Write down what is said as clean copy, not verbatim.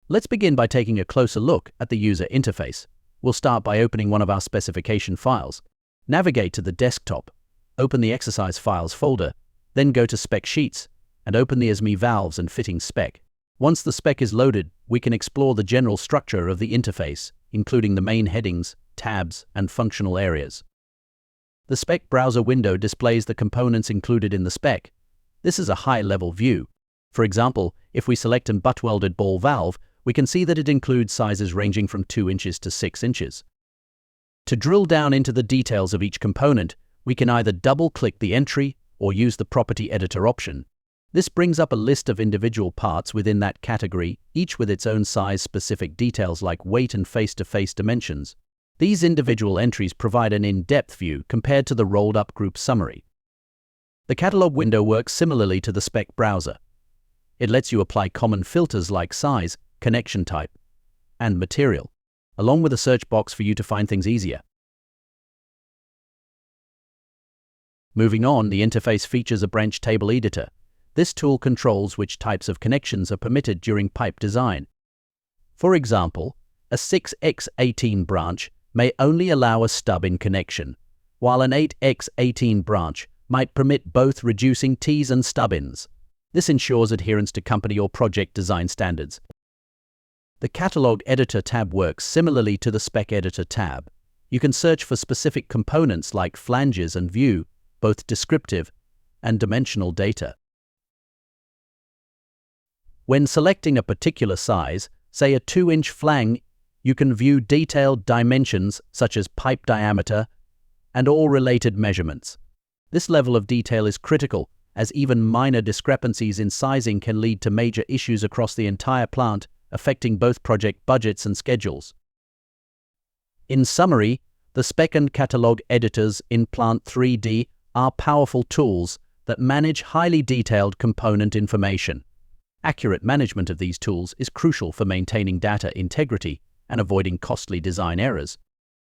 Let's begin by taking a closer look at the user interface. We'll start by opening one of our specification files. Navigate to the desktop, open the exercise files folder, then go to Spec Sheets and open the ASME valves and fittings spec. Once the spec is loaded, we can explore the general structure of the interface, including the main headings, tabs, and functional areas. The Spec Browser window displays the components included in the spec. This is a high-level view. For example, if we select a butt-welded ball valve, we can see that it includes sizes ranging from 2 inches to 6 inches. To drill down into the details of each component, we can either double-click the entry or use the Property Editor option. This brings up a list of individual parts within that category, each with its own size-specific details like weight and face-to-face dimensions. These individual entries provide an in-depth view compared to the rolled-up group summary. The catalog window works similarly to the Spec Browser. It lets you apply common filters like size, connection type, and material, along with a search box for you to find things easier. Moving on, the interface features a branch table editor. This tool controls which types of connections are permitted during pipe design. For example, a 6x18 branch may only allow a stub in connection, while an 8x18 branch might permit both, reducing T's and stub-ins. This ensures adherence to company or project design standards. The Catalog Editor tab works similarly to the Spec Editor tab. You can search for specific components like flanges and view both descriptive and dimensional data. When selecting a particular size, say a 2-inch flange, you can view detailed dimensions such as pipe diameter and all related measurements. This level of detail is critical, as even minor discrepancies in sizing can lead to major issues across the entire plant, affecting both project budgets and schedules. In summary, the Spec and Catalog Editors in Plant 3D are powerful tools that manage highly detailed component information. Accurate management of these tools is crucial for maintaining data integrity and avoiding costly design errors.